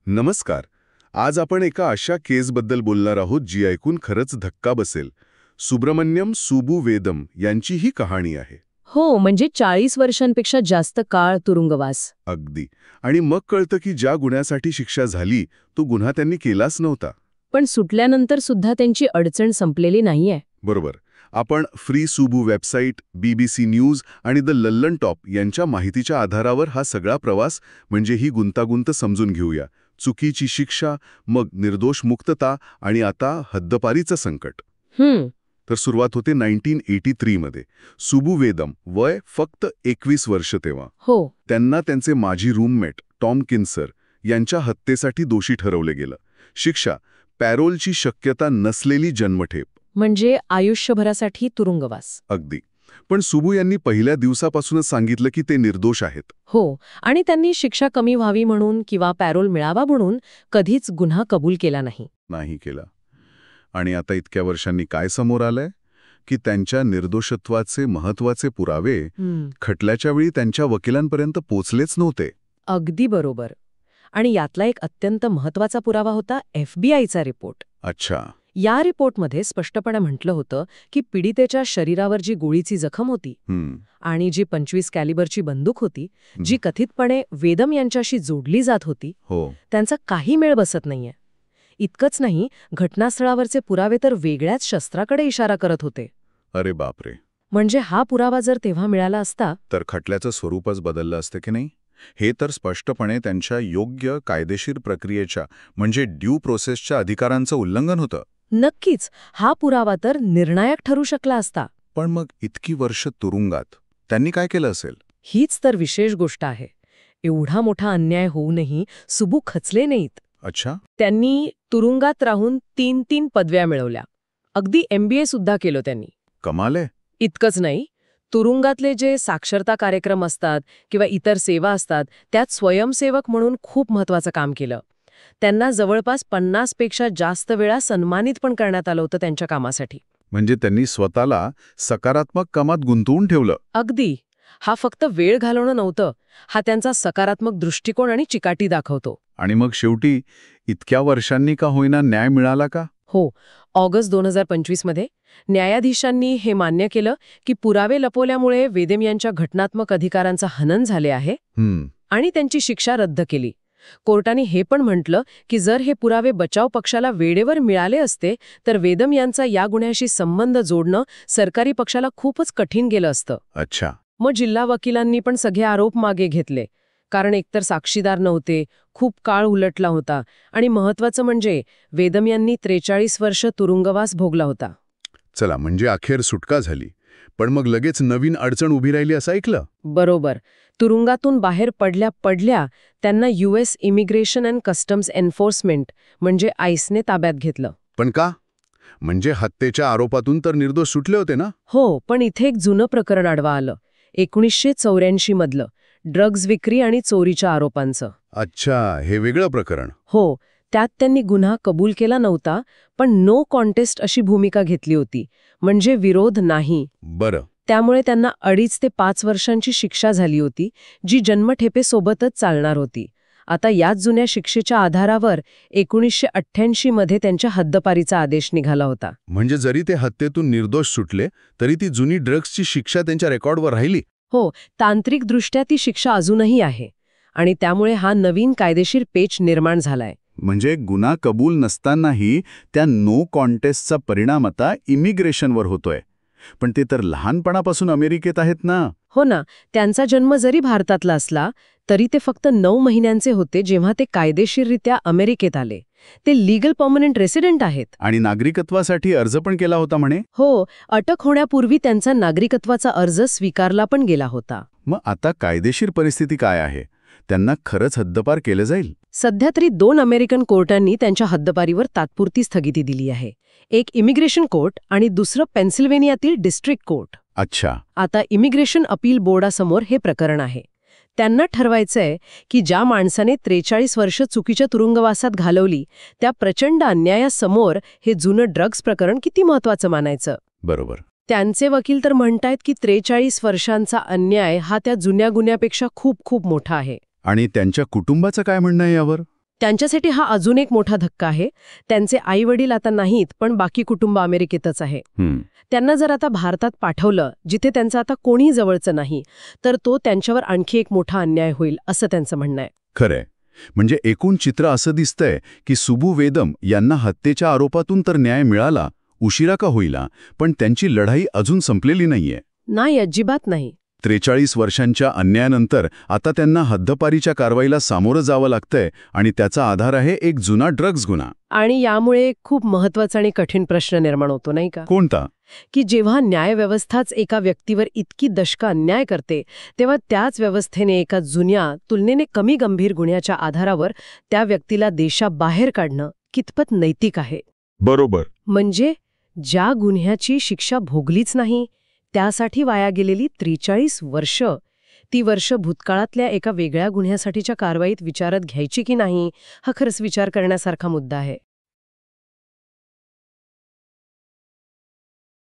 नमस्कार. आज आपण एका अशा केसबद्दल बोलणार आहोत जी ऐकून खरंच धक्का बसेल. सुब्रमण्यम सुबू वेदम यांची ही कहाणी आहे. हो, म्हणजे 40 वर्षांपेक्षा जास्त काळ तुरुंगवास. अगदी. आणि मग कळतं की ज्या गुन्ह्यासाठी शिक्षा झाली तो गुन्हा त्यांनी केलाच नव्हता. पण सुटल्यानंतर सुद्धा त्यांची अडचण संपलेली नाहीये. बरोबर. आपण free Subbu website, BBC news आणि द लल्लन टॉप यांच्या माहितीच्या आधारावर हा सगळा प्रवास म्हणजे ही गुंतागुंत समजून घेऊया. चुकीची शिक्षा, मग निर्दोष मुक्तता आणि आता हद्दपारीचं संकट. तर सुरुवात होते 1983 मध्ये. सुबू वेदम, वय फक्त 21 वर्ष तेव्हा. हो. त्यांना त्यांचे माजी रूममेट टॉम किन्सर यांच्या हत्येसाठी दोषी ठरवले गेलं. शिक्षा पॅरोलची शक्यता नसलेली जन्मठेप. म्हणजे आयुष्यभरासाठी तुरुंगवास. अगदी. पण सुबू यांनी पहिल्या दिवसापासूनच सांगितलं की ते निर्दोष आहेत. हो, आणि त्यांनी शिक्षा कमी व्हावी म्हणून किंवा पॅरोल मिळावा म्हणून कधीच गुन्हा कबूल केला नाही केला. आणि आता इतक्या वर्षांनी काय समोर आलंय की त्यांच्या निर्दोषत्वाचे महत्वाचे पुरावे खटल्याच्या वेळी त्यांच्या वकिलांपर्यंत पोचलेच नव्हते. अगदी बरोबर. आणि यातला एक अत्यंत महत्वाचा पुरावा होता FBI चा रिपोर्ट. अच्छा. या रिपोर्टमध्ये स्पष्टपणे म्हटलं होतं की पीडितेच्या शरीरावर जी गोळीची जखम होती आणि जी 25 कॅलिबरची बंदूक होती, जी कथितपणे वेदम यांच्याशी जोडली जात होती, त्यांचा काही मेळ बसत नाहीये. इतकंच नाही, घटनास्थळावरचे पुरावे तर वेगळ्याच शस्त्राकडे इशारा करत होते. अरे बापरे. म्हणजे हा पुरावा जर तेव्हा मिळाला असता तर खटल्याचं स्वरूपच बदललं असतं की नाही. हे तर स्पष्टपणे त्यांच्या योग्य कायदेशीर प्रक्रियेच्या म्हणजे ड्यू प्रोसेसच्या अधिकारांचं उल्लंघन होतं. नक्कीच. हा पुरावा तर निर्णायक ठरू शकला असता. पण मग इतकी वर्ष तुरुंगात त्यांनी काय केलं असेल? हीच तर विशेष गोष्ट आहे. एवढा मोठा अन्याय होऊनही सुबू खचले नाहीत. अच्छा. त्यांनी तुरुंगात राहून 3 पदव्या मिळवल्या. अगदी MBA सुद्धा केलं त्यांनी. कमाल आहे. इतकंच नाही, तुरुंगातले जे साक्षरता कार्यक्रम असतात किंवा इतर सेवा असतात त्यात स्वयंसेवक म्हणून खूप महत्वाचं काम केलं. त्यांना जवळपास 50 पेक्षा जास्त वेळा सन्मानित पण करण्यात आलं होतं त्यांच्या कामासाठी. म्हणजे त्यांनी स्वतःला सकारात्मक कामात गुंतवून ठेवलं. अगदी. हा फक्त वेळ घालवणं नव्हतं, हा त्यांचा सकारात्मक दृष्टिकोन आणि चिकाटी दाखवतो. आणि मग शेवटी इतक्या वर्षांनी का होईना न्याय मिळाला का? हो. ऑगस्ट 2025 मध्ये न्यायाधीशांनी हे मान्य केलं की पुरावे लपवल्यामुळे वेदम यांच्या घटनात्मक अधिकारांचं हनन झाले आहे आणि त्यांची शिक्षा रद्द केली. कोर्टाने हे पण म्हटलं की जर हे पुरावे बचाव पक्षाला वेळेवर मिळाले असते तर वेदम यांचा या गुन्ह्याशी संबंध जोडणं सरकारी पक्षाला खूपच कठीण गेलं असतं. अच्छा. मग जिल्हा वकिलांनी पण सगळे आरोप मागे घेतले, कारण एकतर साक्षीदार नव्हते, खूप काळ उलटला होता आणि महत्वाचं म्हणजे वेदम यांनी 43 वर्ष तुरुंगवास भोगला होता. चला, म्हणजे अखेर सुटका झाली. पण मग लगेच नवीन अडचण उभी राहिली असं ऐकलं. बरोबर. तुरुंगातून बाहेर पडल्या त्यांना US immigration and customs enforcement म्हणजे ICEने ताब्यात घेतलं. पण का? म्हणजे हत्येच्या आरोपातून तर निर्दोष सुटले होते ना? हो, पण इथे एक जुनं प्रकरण आडवा आलं. 1984 मधलं ड्रग्ज विक्री आणि चोरीच्या आरोपांचं. अच्छा, हे वेगळं प्रकरण. हो. त्यात त्यांनी गुन्हा कबूल केला नव्हता, पण नो कॉन्टेस्ट अशी भूमिका घेतली होती, म्हणजे विरोध नाही. बरं. त्यामुळे त्यांना 2.5 ते 5 वर्षांची शिक्षा झाली होती, जी जन्मठेपेसोबतच चालणार होती. आता याच जुन्या शिक्षेच्या आधारावर 1988 मध्ये त्यांच्या हद्दपारीचा आदेश निघाला होता. म्हणजे जरी ते हत्येतून निर्दोष सुटले तरी ती जुनी ड्रग्सची शिक्षा त्यांच्या रेकॉर्डवर राहिली. हो, तांत्रिकदृष्ट्या ती शिक्षा अजूनही आहे आणि त्यामुळे हा नवीन कायदेशीर पेच निर्माण झालाय. म्हणजे गुन्हा कबूल नसतानाही त्या नो कॉन्टेस्टचा परिणाम आता इमिग्रेशनवर होतोय. पण ते तर लहानपणापासून अमेरिकेत आहेत ना. हो ना. त्यांचा जन्म जरी भारतातला असला तरी ते फक्त 9 महिन्यांचे होते जेव्हा ते कायदेशीररित्या अमेरिकेत आले. ते लीगल परमनंट रेसिडेंट आहेत. आणि नागरिकत्वासाठी अर्ज पण केला होता म्हणे. हो, अटक होण्यापूर्वी त्यांचा नागरिकत्वाचा अर्ज स्वीकारला पण गेला होता. मग आता कायदेशीर परिस्थिती काय आहे? त्यांना खरंच हद्दपार केलं जाईल? सध्या तरी 2 अमेरिकन कोर्टांनी त्यांच्या हद्दपारीवर तात्पुरती स्थगिती दिली आहे. एक इमिग्रेशन कोर्ट आणि दुसरं पेन्सिल्व्हेनियातील डिस्ट्रिक्ट कोर्ट. अच्छा. आता इमिग्रेशन अपील बोर्डासमोर हे प्रकरण आहे. त्यांना ठरवायचंय की ज्या माणसाने 43 वर्ष चुकीच्या तुरुंगवासात घालवली त्या प्रचंड अन्यायासमोर हे जुनं ड्रग्ज प्रकरण किती महत्वाचं मानायचं. बरोबर. त्यांचे वकील तर म्हणतायत की 43 वर्षांचा अन्याय हा त्या जुन्या गुन्ह्यापेक्षा खूप खूप मोठा आहे. आणि त्यांच्या कुटुंबाचं काय म्हणणं आहे यावर? त्यांच्यासाठी हा अजून एक मोठा धक्का आहे. त्यांचे आई वडील आता नाहीत, पण बाकी कुटुंब अमेरिकेतच आहे. त्यांना जर आता भारतात पाठवलं, जिथे त्यांचं आता कोणी जवळचं नाही, तर तो त्यांच्यावर आणखी एक मोठा अन्याय होईल, असं त्यांचं म्हणणं आहे. खरंय. म्हणजे एकूण चित्र असं दिसतंय की सुबू वेदम यांना हत्येच्या आरोपातून तर न्याय मिळाला, उशिरा का होईना, पण त्यांची लढाई अजून संपलेली नाहीये. नाही, अजिबात नाही. 43 वर्षांच्या अन्यायानंतर आता त्यांना हद्दपारीच्या कारवाईला सामोरं जावं लागतंय आणि त्याचा आधार आहे एक जुना ड्रग्ज गुन्हा. आणि यामुळे खूप महत्वाचा आणि कठीण प्रश्न निर्माण होतो, नाही का? कोणता? की जेव्हा न्यायव्यवस्थाच एका व्यक्तीवर इतकी दशकं अन्याय करते, तेव्हा त्याच व्यवस्थेने एका जुन्या, तुलनेने कमी गंभीर गुन्ह्याच्या आधारावर त्या व्यक्तीला देशाबाहेर काढणं कितपत नैतिक आहे? बरोबर. म्हणजे ज्या गुन्ह्याची शिक्षा भोगलीच नाही, त्यासाठी वाया गेलेली 43 वर्ष, ती वर्ष भूतकाळातल्या एका वेगळ्या गुन्ह्यासाठीच्या कारवाईत विचारात घ्यायची की नाही, हा खरंच विचार करण्यासारखा मुद्दा आहे.